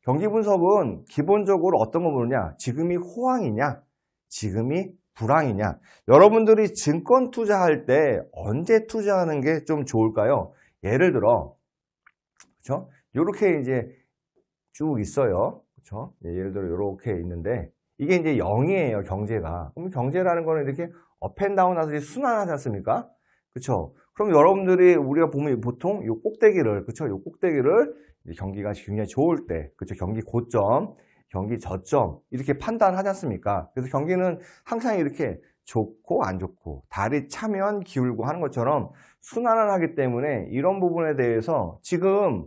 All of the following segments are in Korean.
경기 분석은 기본적으로 어떤 거 보느냐? 지금이 호황이냐? 지금이 불황이냐? 여러분들이 증권 투자할 때 언제 투자하는 게 좀 좋을까요? 예를 들어, 그렇죠? 요렇게 이제 쭉 있어요. 그렇죠? 예를 들어 요렇게 있는데 이게 이제 0이에요, 경제가. 그럼 경제라는 거는 이렇게 업앤다운 하듯이 순환하지 않습니까? 그렇죠? 그럼 여러분들이 우리가 보면 보통 요 꼭대기를, 그렇죠? 요 꼭대기를 경기가 굉장히 좋을 때, 그렇죠? 경기 고점, 경기 저점 이렇게 판단하지 않습니까? 그래서 경기는 항상 이렇게 좋고 안 좋고 달이 차면 기울고 하는 것처럼 순환을 하기 때문에 이런 부분에 대해서 지금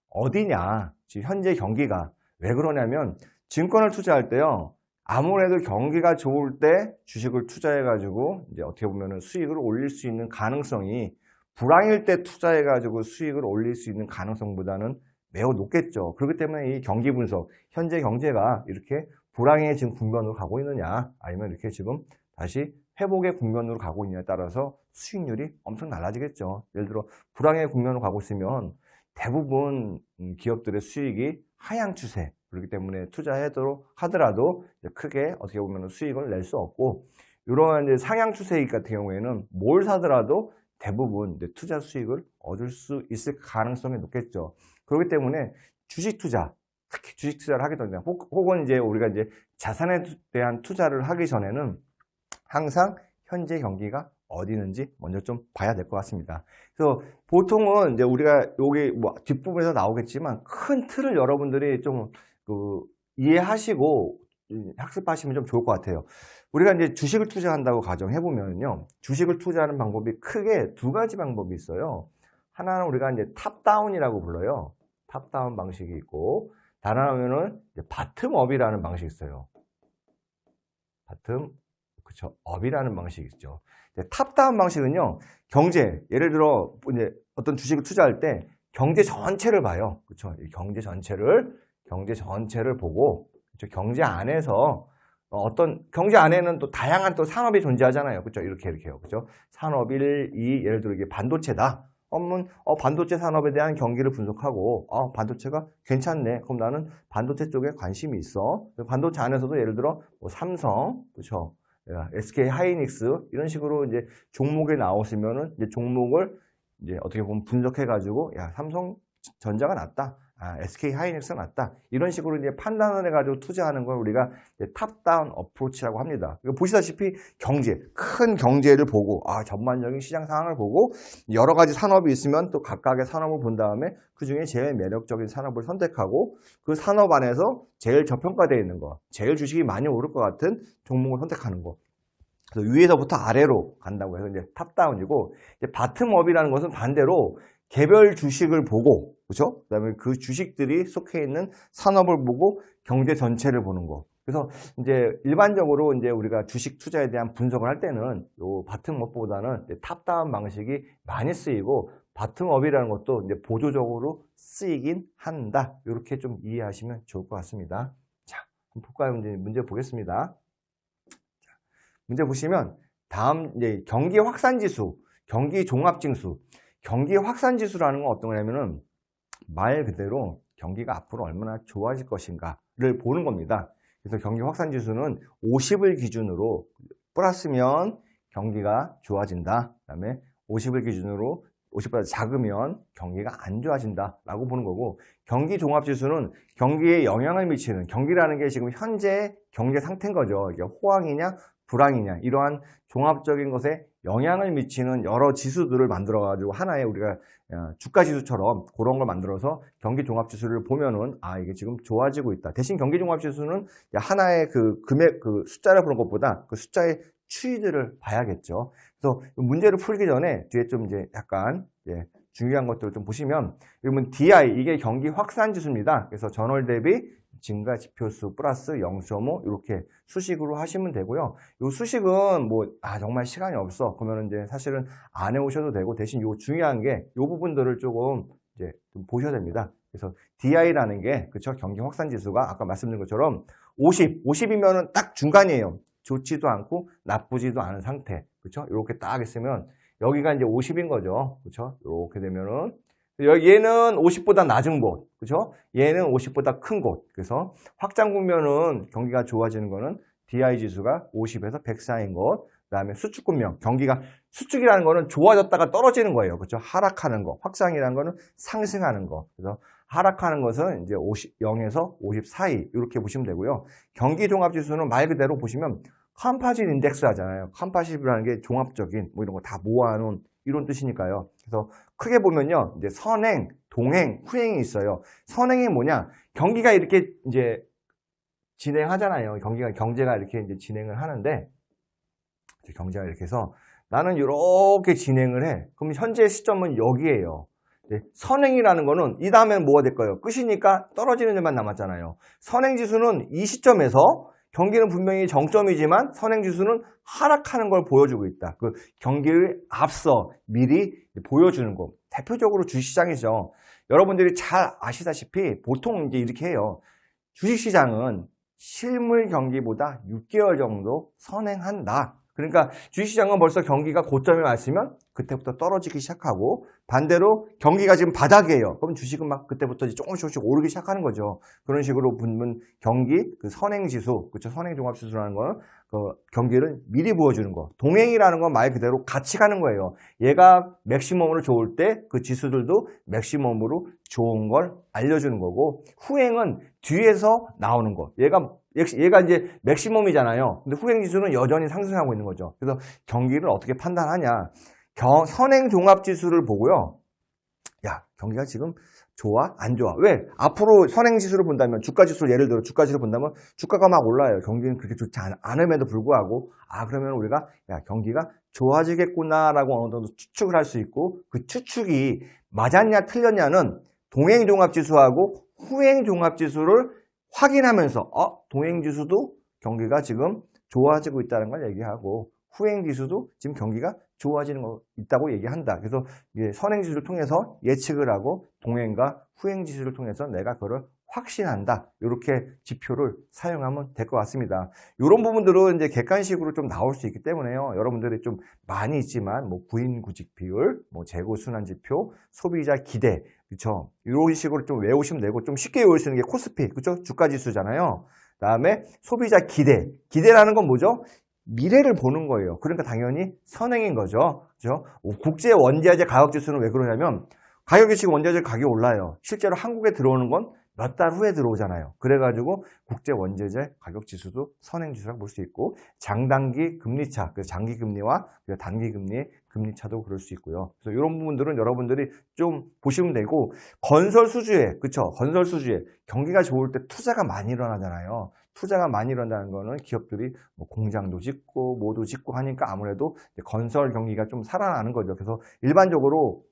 어디냐, 지금 현재 경기가 왜 그러냐면 증권을 투자할 때요. 아무래도 경기가 좋을 때 주식을 투자해가지고 이제 어떻게 보면 수익을 올릴 수 있는 가능성이 불황일 때 투자해가지고 수익을 올릴 수 있는 가능성보다는 매우 높겠죠. 그렇기 때문에 이 경기 분석, 현재 경제가 이렇게 불황의 지금 국면으로 가고 있느냐, 아니면 이렇게 지금 다시 회복의 국면으로 가고 있느냐에 따라서 수익률이 엄청 달라지겠죠. 예를 들어 불황의 국면으로 가고 있으면 대부분 기업들의 수익이 하향 추세, 그렇기 때문에 투자하더라도 크게 어떻게 보면 수익을 낼 수 없고, 이러한 이제 상향 추세 같은 경우에는 뭘 사더라도 대부분 투자 수익을 얻을 수 있을 가능성이 높겠죠. 그렇기 때문에 주식 투자, 특히 주식 투자를 하게 된다. 혹은 이제 우리가 이제 자산에 대한 투자를 하기 전에는 항상 현재 경기가 어디 있는지 먼저 좀 봐야 될 것 같습니다. 그래서 보통은 이제 우리가 여기 뭐 뒷부분에서 나오겠지만 큰 틀을 여러분들이 좀 이해하시고 학습하시면 좀 좋을 것 같아요. 우리가 이제 주식을 투자한다고 가정해보면요. 주식을 투자하는 방법이 크게 두 가지 방법이 있어요. 하나는 우리가 이제 탑다운이라고 불러요. 탑다운 방식이 있고, 다른 하나는 바텀업이라는 방식이 있어요. 그렇죠. 업이라는 방식이 있죠. 탑다운 방식은요, 경제, 예를 들어 이제 어떤 주식을 투자할 때 경제 전체를 봐요. 그렇죠. 경제 전체를 보고, 그렇죠. 경제 안에서 경제 안에는 또 다양한 또 산업이 존재하잖아요. 그렇죠. 이렇게요. 그렇죠. 산업 1, 2, 예를 들어 이게 반도체다. 그러면 반도체 산업에 대한 경기를 분석하고 반도체가 괜찮네. 그럼 나는 반도체 쪽에 관심이 있어. 반도체 안에서도 예를 들어 뭐 삼성, 그렇죠. SK 하이닉스 이런 식으로 이제 종목에 나오시면은 이제 종목을 이제 어떻게 보면 분석해 가지고 삼성 전자가 낫다. SK 하이닉스가 낫다. 이런 식으로 이제 판단을 해가지고 투자하는 걸 우리가 탑다운 어프로치라고 합니다. 보시다시피 큰 경제를 보고, 전반적인 시장 상황을 보고, 여러 가지 산업이 있으면 또 각각의 산업을 본 다음에 그 중에 제일 매력적인 산업을 선택하고, 그 산업 안에서 제일 저평가되어 있는 거, 제일 주식이 많이 오를 것 같은 종목을 선택하는 거. 그래서 위에서부터 아래로 간다고 해서 이제 탑다운이고, 이제 바텀업이라는 것은 반대로 개별 주식을 보고, 그렇죠? 그다음에 그 주식들이 속해 있는 산업을 보고 경제 전체를 보는 거. 그래서 이제 일반적으로 이제 우리가 주식 투자에 대한 분석을 할 때는 요 바텀업보다는 탑다운 방식이 많이 쓰이고, 바텀업이라는 것도 이제 보조적으로 쓰이긴 한다. 이렇게 좀 이해하시면 좋을 것 같습니다. 자, 그럼 볼까요? 문제 보겠습니다. 자, 문제 보시면 다음 이제 경기 확산지수, 경기 종합징수. 경기 확산지수라는 건 어떤 거냐면은 말 그대로 경기가 앞으로 얼마나 좋아질 것인가를 보는 겁니다. 그래서 경기 확산지수는 50을 기준으로 플러스면 경기가 좋아진다. 그 다음에 50을 기준으로 50보다 작으면 경기가 안 좋아진다라고 보는 거고, 경기 종합지수는 경기에 영향을 미치는, 경기라는 게 지금 현재 경제 상태인 거죠. 이게 호황이냐 불황이냐 이러한 종합적인 것에 영향을 미치는 여러 지수들을 만들어 가지고 하나의 우리가 주가 지수처럼 그런 걸 만들어서 경기 종합 지수를 보면은 이게 지금 좋아지고 있다. 대신 경기 종합 지수는 하나의 그 금액 그 숫자를 보는 것보다 그 숫자의 추이들을 봐야겠죠. 그래서 문제를 풀기 전에 뒤에 좀 이제 약간 중요한 것들을 좀 보시면, 이러면 DI 이게 경기 확산 지수입니다. 그래서 전월 대비 증가 지표수 플러스 0.5 이렇게 수식으로 하시면 되고요. 이 수식은 뭐 정말 시간이 없어 그러면 이제 사실은 안 해오셔도 되고, 대신 요 중요한 게 요 부분들을 조금 이제 좀 보셔야 됩니다. 그래서 DI라는 게 그렇죠. 경기 확산 지수가 아까 말씀드린 것처럼 50이면은 딱 중간이에요. 좋지도 않고 나쁘지도 않은 상태. 그렇죠? 이렇게 딱 있으면 여기가 이제 50인 거죠. 그렇죠? 이렇게 되면은 얘는 50보다 낮은 곳, 그죠? 얘는 50보다 큰 곳. 그래서 확장 국면은 경기가 좋아지는 거는 DI 지수가 50에서 100 사이인 곳. 그다음에 수축 국면, 경기가 수축이라는 거는 좋아졌다가 떨어지는 거예요. 그렇죠? 하락하는 거. 확장이라는 거는 상승하는 거. 그래서 하락하는 것은 이제 0에서 50 사이 이렇게 보시면 되고요. 경기 종합 지수는 말 그대로 보시면 컴파짓 인덱스 하잖아요. 컴파짓이라는 게 종합적인 뭐 이런 거 다 모아놓은 이런 뜻이니까요. 그래서 크게 보면요, 이제 선행, 동행, 후행이 있어요. 선행이 뭐냐? 경기가 이렇게 이제 진행하잖아요. 경제가 이렇게 이제 진행을 하는데, 경제가 이렇게 해서 나는 이렇게 진행을 해. 그럼 현재 시점은 여기에요. 선행이라는 거는 이 다음에는 뭐가 될까요? 끝이니까 떨어지는 데만 남았잖아요. 선행지수는 이 시점에서 경기는 분명히 정점이지만 선행지수는 하락하는 걸 보여주고 있다. 그 경기를 앞서 미리 보여주는 거. 대표적으로 주식시장이죠. 여러분들이 잘 아시다시피 보통 이제 이렇게 해요. 주식시장은 실물 경기보다 6개월 정도 선행한다. 그러니까 주식시장은 벌써 경기가 고점에 왔으면 그때부터 떨어지기 시작하고, 반대로 경기가 지금 바닥이에요. 그럼 주식은 막 그때부터 조금씩 오르기 시작하는 거죠. 그런 식으로 보면 경기, 그 선행지수, 그렇죠? 선행종합지수라는 거는 그 경기를 미리 보여주는 거. 동행이라는 건 말 그대로 같이 가는 거예요. 얘가 맥시멈으로 좋을 때 그 지수들도 맥시멈으로 좋은 걸 알려주는 거고, 후행은 뒤에서 나오는 거. 얘가 이제 맥시멈이잖아요. 근데 후행 지수는 여전히 상승하고 있는 거죠. 그래서 경기를 어떻게 판단하냐? 선행 종합 지수를 보고요. 야, 경기가 지금 좋아? 안 좋아? 왜? 앞으로 선행 지수를 본다면, 주가 지수를 예를 들어 주가 지수를 본다면 주가가 막 올라요. 경기는 그렇게 좋지 않음에도 불구하고, 그러면 우리가 경기가 좋아지겠구나라고 어느 정도 추측을 할 수 있고, 그 추측이 맞았냐 틀렸냐는 동행 종합 지수하고 후행 종합 지수를 확인하면서 동행지수도 경기가 지금 좋아지고 있다는 걸 얘기하고, 후행지수도 지금 경기가 좋아지는 거 있다고 얘기한다. 그래서 선행지수를 통해서 예측을 하고, 동행과 후행지수를 통해서 내가 그걸 확신한다. 이렇게 지표를 사용하면 될 것 같습니다. 이런 부분들은 이제 객관식으로 좀 나올 수 있기 때문에요. 여러분들이 좀 많이 있지만, 뭐 구인구직 비율, 뭐 재고순환 지표, 소비자 기대, 그렇죠? 이런 식으로 좀 외우시면 되고, 좀 쉽게 외울 수 있는 게 코스피, 그렇죠? 주가 지수잖아요. 그다음에 소비자 기대. 기대라는 건 뭐죠? 미래를 보는 거예요. 그러니까 당연히 선행인 거죠. 그렇죠? 국제 원자재 가격 지수는 왜 그러냐면, 가격이 지금 원자재 가격이 올라요. 실제로 한국에 들어오는 건 몇 달 후에 들어오잖아요. 그래가지고 국제 원자재 가격 지수도 선행 지수라고 볼 수 있고, 장단기 금리차, 그래서 장기 금리와 단기 금리의 금리차도 그럴 수 있고요. 그래서 이런 부분들은 여러분들이 좀 보시면 되고, 건설 수주에, 그렇죠? 건설 수주에 경기가 좋을 때 투자가 많이 일어나잖아요. 투자가 많이 일어나는 거는 기업들이 뭐 공장도 짓고 뭐도 짓고 하니까 아무래도 건설 경기가 좀 살아나는 거죠. 그래서 일반적으로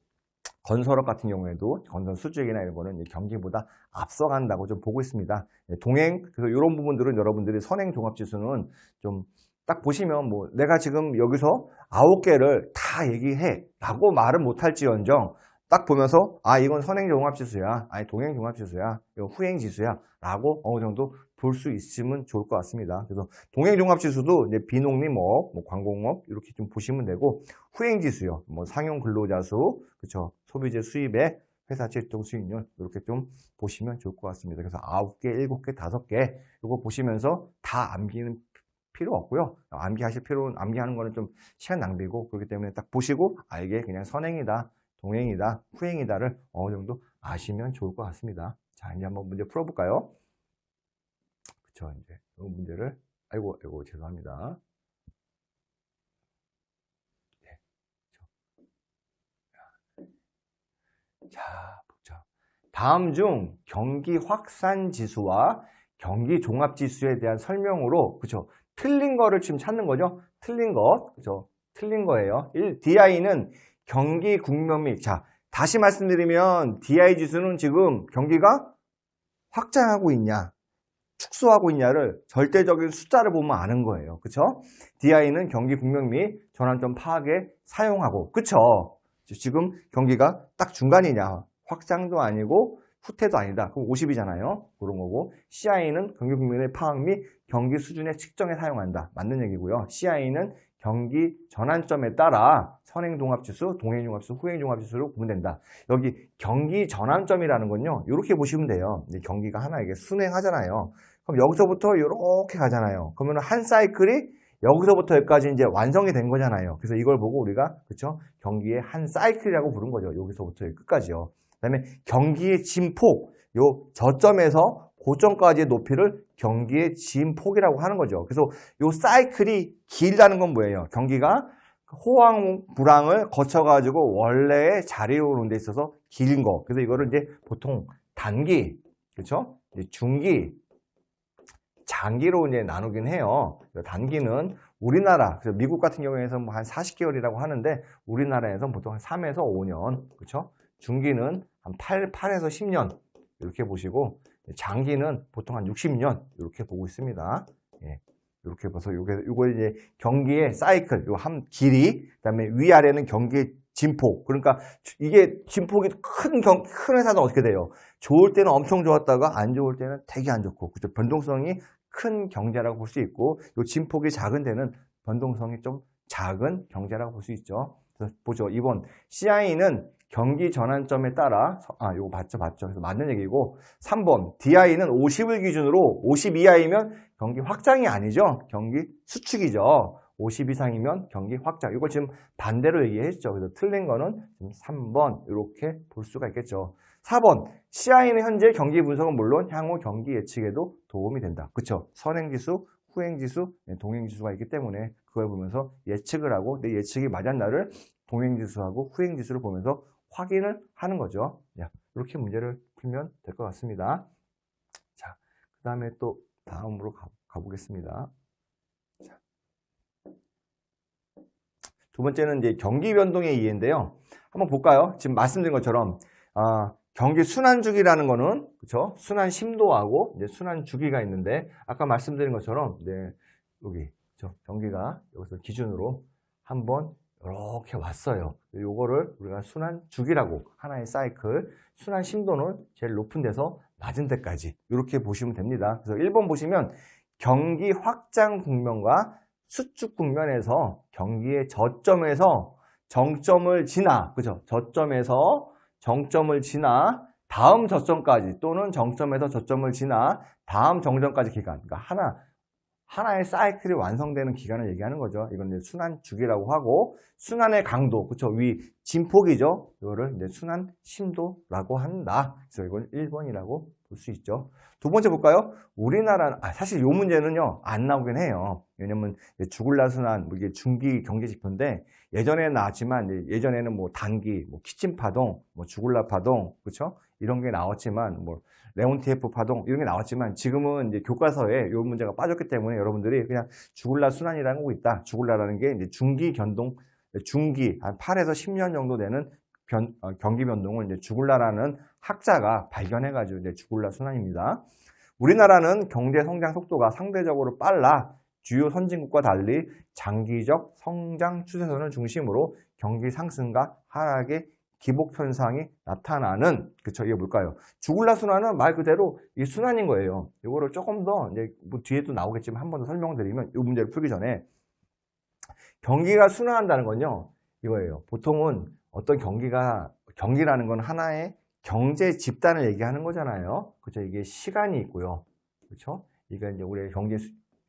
건설업 같은 경우에도 건설 수주액이나 이런 거는 경기보다 앞서간다고 좀 보고 있습니다. 동행, 그래서 이런 부분들은 여러분들이 선행 종합지수는 좀 딱 보시면, 뭐 내가 지금 여기서 9개를 다 얘기해 라고 말은 못할지언정, 딱 보면서 이건 선행 종합지수야, 아니 동행 종합지수야, 이건 후행 지수야 라고 어느 정도 볼 수 있으면 좋을 것 같습니다. 그래서 동행 종합지수도 이제 비농림업, 뭐 관공업 이렇게 좀 보시면 되고, 후행 지수요, 뭐 상용 근로자 수, 그렇죠? 소비재 수입액, 회사 실종 수익률 이렇게 좀 보시면 좋을 것 같습니다. 그래서 9개, 7개, 5개 이거 보시면서 다 암기는 필요 없고요. 암기하는 거는 좀 시간 낭비고, 그렇기 때문에 딱 보시고 이게 그냥 선행이다, 동행이다, 후행이다를 어느 정도 아시면 좋을 것 같습니다. 자, 이제 한번 문제 풀어볼까요? 그쵸, 이제 이 문제를, 아이고, 죄송합니다. 네, 그쵸. 자, 보자. 다음 중 경기 확산 지수와 경기 종합 지수에 대한 설명으로, 그쵸, 틀린 거를 지금 찾는 거죠. 틀린 것, 그쵸, 틀린 거예요. DI는 경기 국면 자, 다시 말씀드리면 DI 지수는 지금 경기가 확장하고 있냐, 축소하고 있냐를 절대적인 숫자를 보면 아는 거예요. 그쵸? DI는 경기 국면 및 전환점 파악에 사용하고, 그쵸? 지금 경기가 딱 중간이냐, 확장도 아니고 후퇴도 아니다. 그럼 50이잖아요. 그런 거고, CI는 경기 국면의 파악 및 경기 수준의 측정에 사용한다. 맞는 얘기고요. CI는 경기 전환점에 따라 선행종합지수, 동행종합지수, 후행종합지수로 보면 된다. 여기 경기 전환점이라는 건요, 이렇게 보시면 돼요. 이제 경기가 하나 이게 순행하잖아요. 그럼 여기서부터 이렇게 가잖아요. 그러면 한 사이클이 여기서부터 여기까지 이제 완성이 된 거잖아요. 그래서 이걸 보고 우리가, 그쵸? 경기의 한 사이클이라고 부른 거죠. 여기서부터 여기 끝까지요. 그 다음에 경기의 진폭, 요 저점에서 고점까지의 높이를 경기의 진폭이라고 하는 거죠. 그래서 요 사이클이 길다는 건 뭐예요? 경기가 호황, 불황을 거쳐가지고 원래의 자리에 오는 데 있어서 긴 거. 그래서 이거를 이제 보통 단기, 그렇죠? 중기, 장기로 이제 나누긴 해요. 단기는 우리나라, 그래서 미국 같은 경우에는 뭐 한 40개월이라고 하는데 우리나라에서는 보통 한 3에서 5년, 그렇죠? 중기는 한 8에서 10년 이렇게 보시고 장기는 보통 한 60년 이렇게 보고 있습니다. 예. 이렇게 봐서 요거 이제 경기의 사이클, 요 한 길이, 그다음에 위아래는 경기의 진폭. 그러니까 이게 진폭이 큰 회사는 어떻게 돼요? 좋을 때는 엄청 좋았다가 안 좋을 때는 되게 안 좋고, 그죠? 변동성이 큰 경제라고 볼 수 있고, 요 진폭이 작은 데는 변동성이 좀 작은 경제라고 볼 수 있죠. 그래서 보죠. 2번 CI는 경기 전환점에 따라, 요거 봤죠. 그래서 맞는 얘기고, 3번 DI는 50을 기준으로 50 이하이면 경기 확장이 아니죠. 경기 수축이죠. 50 이상이면 경기 확장. 이걸 지금 반대로 얘기했죠. 그래서 틀린 거는 3번 이렇게 볼 수가 있겠죠. 4번 CI는 현재 경기 분석은 물론 향후 경기 예측에도 도움이 된다. 그렇죠? 선행지수, 후행지수, 동행지수가 있기 때문에 그걸 보면서 예측을 하고 내 예측이 맞았나를 동행지수하고 후행지수를 보면서 확인을 하는 거죠. 이렇게 문제를 풀면 될 것 같습니다. 자, 그 다음에 또 다음으로 가보겠습니다. 자. 두 번째는 이제 경기 변동의 이해인데요. 한번 볼까요? 지금 말씀드린 것처럼 경기 순환 주기라는 거는 그렇죠? 순환 심도하고 이제 순환 주기가 있는데 아까 말씀드린 것처럼 여기 경기가 여기서 기준으로 한번 이렇게 왔어요. 요거를 우리가 순환 주기라고 하나의 사이클, 순환 심도는 제일 높은 데서 낮은 데까지 이렇게 보시면 됩니다. 그래서 1번 보시면 경기 확장 국면과 수축 국면에서 경기의 저점에서 정점을 지나, 그죠? 저점에서 정점을 지나 다음 저점까지 또는 정점에서 저점을 지나 다음 정점까지 기간, 그러니까 하나의 사이클이 완성되는 기간을 얘기하는 거죠. 이건 이제 순환 주기라고 하고, 순환의 강도, 그쵸? 위 진폭이죠. 이거를 이제 순환 심도라고 한다. 그래서 이건 1번이라고 볼 수 있죠. 두 번째 볼까요? 우리나라, 사실 이 문제는요, 안 나오긴 해요. 왜냐면 주굴라 순환, 이게 중기 경제 지표인데, 예전에는 나왔지만, 예전에는 뭐 단기, 뭐 키친 파동, 뭐 주굴라 파동, 그쵸? 이런 게 나왔지만, 뭐, 레온티에프 파동 이런 게 나왔지만 지금은 이제 교과서에 이 문제가 빠졌기 때문에 여러분들이 그냥 주굴라 순환이라는 거 있다. 주굴라라는 게 이제 중기 변동, 중기 한 8에서 10년 정도 되는 경기 변동을 이제 주굴라라는 학자가 발견해가지고 이제 주굴라 순환입니다. 우리나라는 경제 성장 속도가 상대적으로 빨라 주요 선진국과 달리 장기적 성장 추세선을 중심으로 경기 상승과 하락의 기복 현상이 나타나는, 그쵸, 이게 뭘까요? 주굴라 순환은 말 그대로 이 순환인 거예요. 이거를 조금 더 이제 뭐 뒤에도 나오겠지만 한 번 더 설명드리면 이 문제를 풀기 전에 경기가 순환한다는 건요, 이거예요. 보통은 어떤 경기라는 건 하나의 경제 집단을 얘기하는 거잖아요. 그쵸, 이게 시간이 있고요. 그쵸? 이게 이제 우리의 경제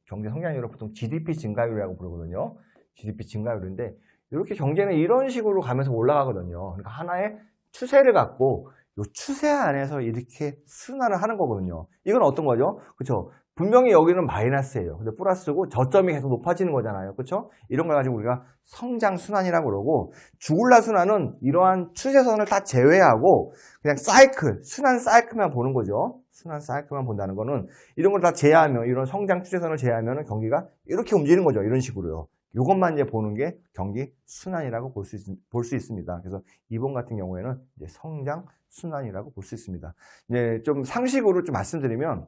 성장률을 보통 GDP 증가율이라고 부르거든요. GDP 증가율인데 이렇게 경제는 이런 식으로 가면서 올라가거든요. 그러니까 하나의 추세를 갖고 이 추세 안에서 이렇게 순환을 하는 거거든요. 이건 어떤 거죠? 그렇죠? 분명히 여기는 마이너스예요. 근데 플러스고 저점이 계속 높아지는 거잖아요. 그렇죠? 이런 걸 가지고 우리가 성장 순환이라고 그러고, 주굴라 순환은 이러한 추세선을 다 제외하고 그냥 사이클, 순환 사이클만 보는 거죠. 순환 사이클만 본다는 거는 이런 걸 다 제외하면, 이런 성장 추세선을 제외하면 경기가 이렇게 움직이는 거죠. 이런 식으로요. 이것만 이제 보는 게 경기 순환이라고 볼 수 있습니다. 그래서 2번 같은 경우에는 이제 성장 순환이라고 볼 수 있습니다. 이제 좀 상식으로 좀 말씀드리면,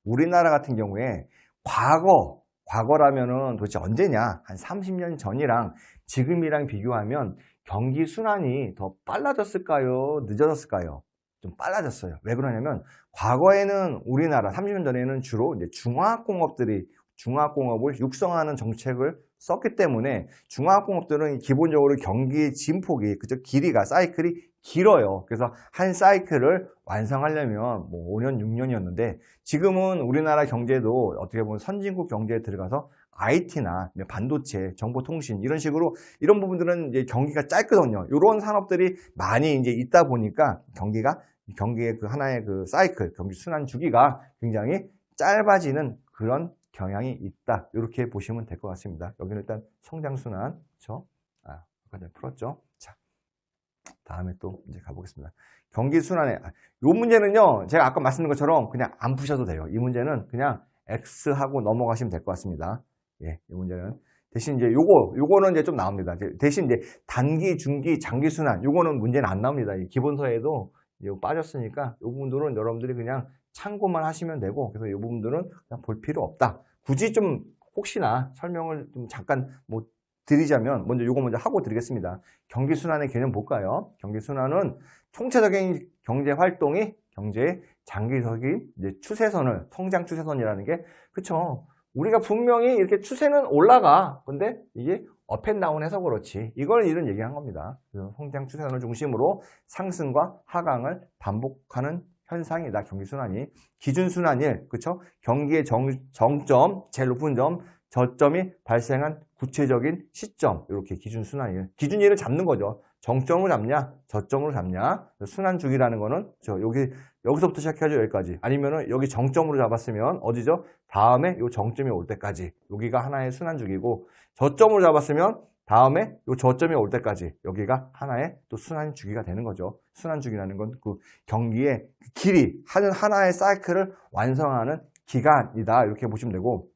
우리나라 같은 경우에 과거라면은 도대체 언제냐? 한 30년 전이랑 지금이랑 비교하면 경기 순환이 더 빨라졌을까요? 늦어졌을까요? 좀 빨라졌어요. 왜 그러냐면 과거에는 우리나라 30년 전에는 주로 이제 중화학공업들이 중화학공업을 육성하는 정책을 썼기 때문에 중화학공업들은 기본적으로 경기의 진폭이, 그죠? 길이가, 사이클이 길어요. 그래서 한 사이클을 완성하려면 뭐 5년, 6년이었는데 지금은 우리나라 경제도 어떻게 보면 선진국 경제에 들어가서 IT나 반도체, 정보통신 이런 식으로 이런 부분들은 이제 경기가 짧거든요. 이런 산업들이 많이 이제 있다 보니까 경기의 그 하나의 그 사이클, 경기 순환 주기가 굉장히 짧아지는 그런 경향이 있다. 이렇게 보시면 될 것 같습니다. 여기는 일단 성장 순환, 그렇죠? 아까 전에 풀었죠? 자, 다음에 또 이제 가보겠습니다. 경기 순환에 요 문제는요, 제가 아까 말씀드린 것처럼 그냥 안 푸셔도 돼요. 이 문제는 그냥 X 하고 넘어가시면 될 것 같습니다. 예, 이 문제는 대신 이제 요거는 이제 좀 나옵니다. 대신 이제 단기, 중기, 장기 순환 요거는 문제는 안 나옵니다. 기본서에도 빠졌으니까 이 부분들은 여러분들이 그냥 참고만 하시면 되고, 그래서 이 부분들은 그냥 볼 필요 없다. 굳이 좀 혹시나 설명을 좀 잠깐 뭐 드리자면 먼저 요거 먼저 하고 드리겠습니다. 경기순환의 개념 볼까요? 경기순환은 총체적인 경제 활동이 경제의 장기적인 이제 추세선을, 성장 추세선이라는 게, 그쵸? 우리가 분명히 이렇게 추세는 올라가. 근데 이게 업앤다운 해서 그렇지. 이걸 이런 얘기한 겁니다. 그래서 성장 추세선을 중심으로 상승과 하강을 반복하는 현상이다. 경기순환이. 기준순환일, 그쵸? 경기의 정점, 제일 높은 점, 저점이 발생한 구체적인 시점, 이렇게 기준순환일. 기준일을 잡는 거죠. 정점으로 잡냐, 저점으로 잡냐. 순환 주기라는 거는 여기서부터 시작해야죠. 여기까지. 아니면은 여기 정점으로 잡았으면 어디죠? 다음에 요 정점이 올 때까지. 여기가 하나의 순환 주기고, 저점으로 잡았으면 다음에 요 저점이 올 때까지. 여기가 하나의 또 순환 주기가 되는 거죠. 순환 주기라는 건 그 경기의 길이, 하나의 사이클을 완성하는 기간이다. 이렇게 보시면 되고,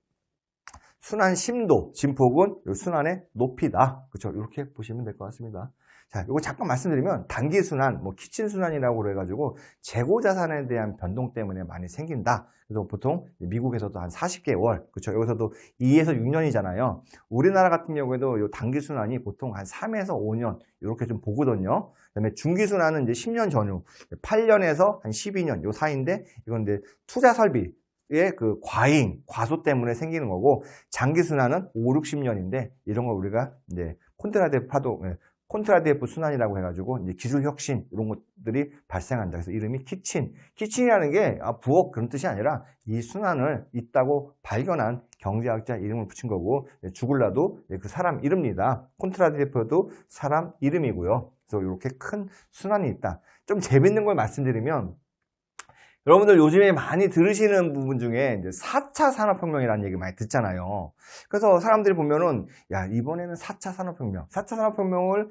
순환 심도, 진폭은 요 순환의 높이다. 그렇죠? 이렇게 보시면 될 것 같습니다. 자, 이거 잠깐 말씀드리면 단기 순환, 뭐 키친 순환이라고 그래가지고 재고 자산에 대한 변동 때문에 많이 생긴다. 그래서 보통 미국에서도 한 40개월, 그렇죠? 여기서도 2에서 6년이잖아요. 우리나라 같은 경우에도 요 단기 순환이 보통 한 3에서 5년 이렇게 좀 보거든요. 그다음에 중기 순환은 이제 10년 전후, 8년에서 한 12년 요 사이인데, 이건 이제 투자 설비 의 그 과소 때문에 생기는 거고, 장기 순환은 5, 60년인데 이런 걸 우리가 이제 콘트라디에프 순환이라고 해가지고 이제 기술 혁신 이런 것들이 발생한다. 그래서 이름이 키친이라는 게 부엌 그런 뜻이 아니라 이 순환을 있다고 발견한 경제학자 이름을 붙인 거고, 죽을라도 그 사람 이름입니다. 콘트라디에프도 사람 이름이고요. 그래서 이렇게 큰 순환이 있다. 좀 재밌는 걸 말씀드리면, 여러분들 요즘에 많이 들으시는 부분 중에 이제 4차 산업혁명이라는 얘기 많이 듣잖아요. 그래서 사람들이 보면은, 야, 이번에는 4차 산업혁명. 4차 산업혁명을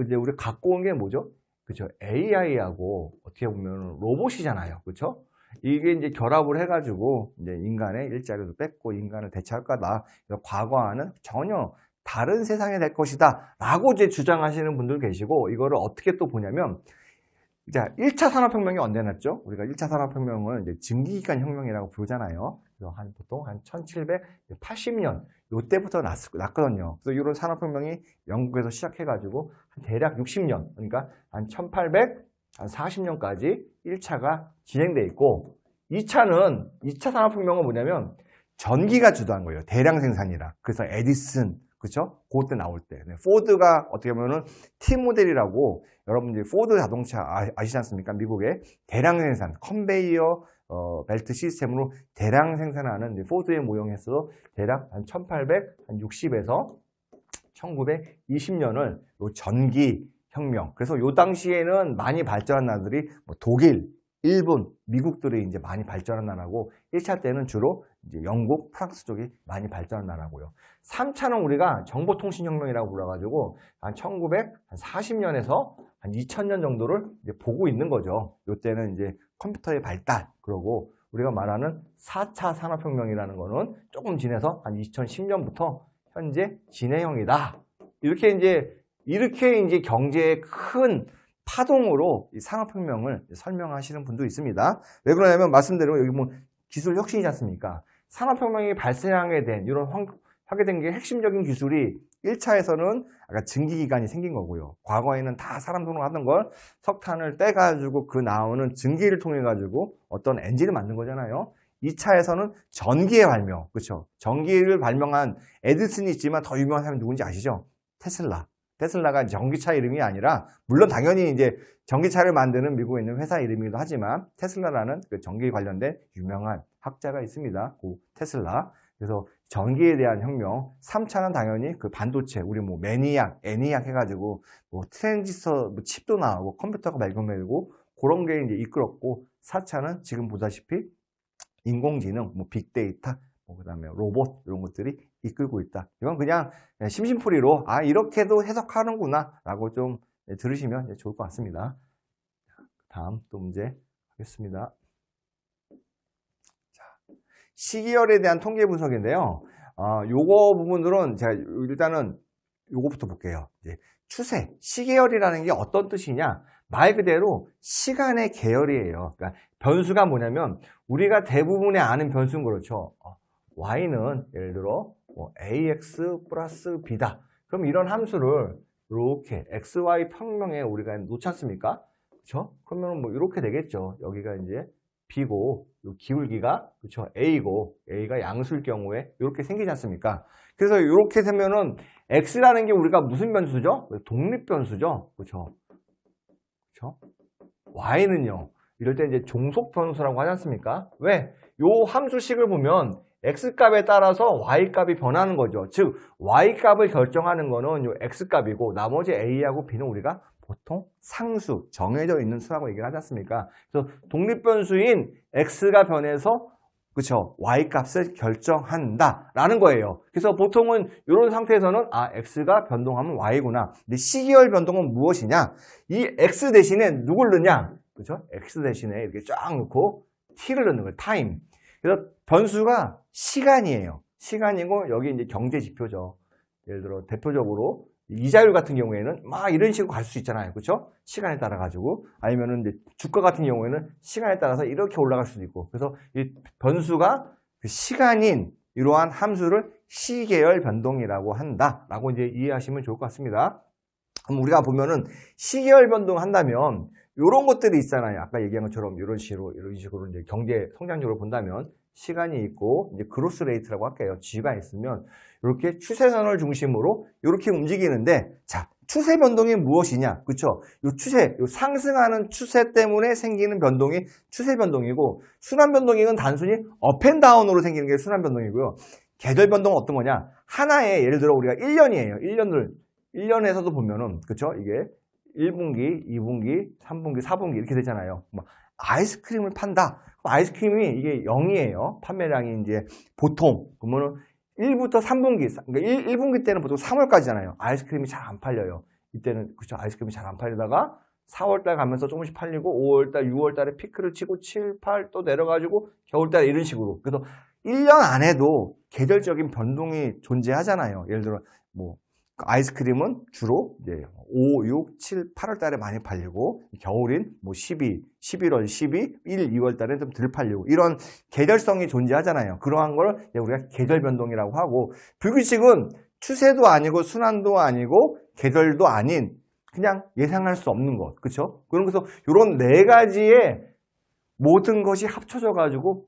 이제 우리 갖고 온 게 뭐죠? 그죠? AI하고 어떻게 보면 로봇이잖아요. 그렇죠? 이게 이제 결합을 해가지고 이제 인간의 일자리도 뺏고 인간을 대체할 거다. 과거와는 전혀 다른 세상이 될 것이다. 라고 이제 주장하시는 분들 계시고, 이거를 어떻게 또 보냐면, 자, 1차 산업혁명이 언제 났죠? 우리가 1차 산업혁명을 이제 증기기관 혁명이라고 부르잖아요. 그래서 보통 한 1780년, 요때부터 났거든요. 그래서 이런 산업혁명이 영국에서 시작해가지고, 대략 60년, 그러니까 한 1840년까지 1차가 진행돼 있고, 2차 산업혁명은 뭐냐면, 전기가 주도한 거예요. 대량 생산이라. 그래서 에디슨, 그렇죠? 그때 나올 때. 포드가 어떻게 보면은 T 모델이라고, 여러분들이 포드 자동차 아시지 않습니까? 미국의 대량 생산, 컨베이어 벨트 시스템으로 대량 생산하는 포드의 모형에서 대략 한 1860에서 1920년을 전기 혁명. 그래서 요 당시에는 많이 발전한 나라들이 뭐 독일, 일본, 미국들이 이제 많이 발전한 나라고, 1차 때는 주로 이제 영국, 프랑스 쪽이 많이 발전한 나라고요. 3차는 우리가 정보통신혁명이라고 불러가지고 한 1940년에서 한 2000년 정도를 이제 보고 있는 거죠. 이때는 이제 컴퓨터의 발달, 그러고 우리가 말하는 4차 산업혁명이라는 거는 조금 지나서 한 2010년부터 현재 진행형이다. 이렇게 이제 경제의 큰 파동으로 이 산업혁명을 설명하시는 분도 있습니다. 왜 그러냐면 말씀대로 여기 뭐 기술 혁신이지 않습니까? 산업혁명이 발생하게 된 하게 된 게 핵심적인 기술이 1차에서는 아까 증기기관이 생긴 거고요. 과거에는 다 사람 손으로 하던 걸 석탄을 떼가지고 그 나오는 증기를 통해 가지고 어떤 엔진을 만든 거잖아요. 2차에서는 전기의 발명, 그렇죠? 전기를 발명한 에디슨이 있지만 더 유명한 사람이 누군지 아시죠? 테슬라. 테슬라가 전기차 이름이 아니라, 물론 당연히 이제 전기차를 만드는 미국에 있는 회사 이름이기도 하지만, 테슬라라는 그 전기에 관련된 유명한 학자가 있습니다. 그 테슬라. 그래서 전기에 대한 혁명, 3차는 당연히 그 반도체, 우리 뭐 매니악, 애니악 해가지고 뭐 트랜지스터 뭐 칩도 나오고 컴퓨터가 발견되고 그런 게 이제 이끌었고, 4차는 지금 보다시피 인공지능, 뭐 빅데이터, 뭐 그다음에 로봇 이런 것들이 이끌고 있다. 이건 그냥 심심풀이로 아 이렇게도 해석하는구나 라고 좀 들으시면 좋을 것 같습니다. 다음 또 문제 하겠습니다. 자, 시기열에 대한 통계 분석인데요. 요거 부분들은 제가 일단은 요거부터 볼게요. 이제 추세, 시계열이라는 게 어떤 뜻이냐? 말 그대로 시간의 계열이에요. 그러니까 변수가 뭐냐면 우리가 대부분의 아는 변수는 그렇죠. y는 예를 들어 뭐 ax 플러스 b다. 그럼 이런 함수를 이렇게 xy 평면에 우리가 놓지 않습니까? 그렇죠? 그러면 뭐 이렇게 되겠죠. 여기가 이제 b고 요 기울기가 그렇죠? a고 a가 양수일 경우에 이렇게 생기지 않습니까? 그래서 이렇게 되면은 x라는 게 우리가 무슨 변수죠? 독립 변수죠. 그렇죠? 그렇죠? y는요. 이럴 때 이제 종속 변수라고 하지 않습니까? 왜? 요 함수식을 보면 x값에 따라서 y값이 변하는 거죠. 즉 y값을 결정하는 거는 요 x값이고 나머지 a하고 b는 우리가 보통 상수, 정해져 있는 수라고 얘기를 하지 않습니까? 그래서 독립 변수인 x가 변해서 그렇죠? y값을 결정한다라는 거예요. 그래서 보통은 이런 상태에서는 아 x가 변동하면 y구나. 근데 시기열 변동은 무엇이냐? 이 x 대신에 누굴 넣냐? 그렇죠? x 대신에 이렇게 쫙 넣고 t를 넣는 거예요. 타임. 그래서 변수가 시간이에요. 시간이고 여기 이제 경제 지표죠. 예를 들어 대표적으로 이자율 같은 경우에는 막 이런 식으로 갈 수 있잖아요. 그렇죠? 시간에 따라 가지고 아니면은 이제 주가 같은 경우에는 시간에 따라서 이렇게 올라갈 수도 있고. 그래서 이 변수가 그 시간인 이러한 함수를 시계열 변동이라고 한다라고 이제 이해하시면 좋을 것 같습니다. 그럼 우리가 보면은 시계열 변동 한다면 이런 것들이 있잖아요. 아까 얘기한 것처럼 이런 식으로 이제 경제 성장률을 본다면 시간이 있고 이제 그로스 레이트라고 할게요. G가 있으면 이렇게 추세선을 중심으로 이렇게 움직이는데 자, 추세 변동이 무엇이냐? 그렇죠? 요 추세, 요 상승하는 추세 때문에 생기는 변동이 추세 변동이고 순환 변동은 단순히 업앤다운으로 생기는 게 순환 변동이고요. 계절 변동은 어떤 거냐? 하나의 예를 들어 우리가 1년이에요. 1년에서도 보면은 그렇죠? 이게 1분기, 2분기, 3분기, 4분기 이렇게 되잖아요. 뭐 아이스크림을 판다. 아이스크림이 이게 0이에요. 판매량이 이제 보통 그러면은 1부터 3분기, 그러니까 1분기 때는 보통 3월까지잖아요. 아이스크림이 잘 안 팔려요. 이때는 그렇죠. 아이스크림이 잘 안 팔리다가 4월달 가면서 조금씩 팔리고 5월달, 6월달에 피크를 치고 7, 8 또 내려가지고 겨울달에 이런 식으로. 그래서 1년 안에도 계절적인 변동이 존재하잖아요. 예를 들어 뭐 아이스크림은 주로 이제 5, 6, 7, 8월 달에 많이 팔리고 겨울인 뭐 12, 11월, 12, 1, 2월 달에 좀 덜 팔리고 이런 계절성이 존재하잖아요. 그러한 걸 우리가 계절 변동이라고 하고 불규칙은 추세도 아니고 순환도 아니고 계절도 아닌 그냥 예상할 수 없는 것. 그렇죠? 그래서 이런 네 가지의 모든 것이 합쳐져 가지고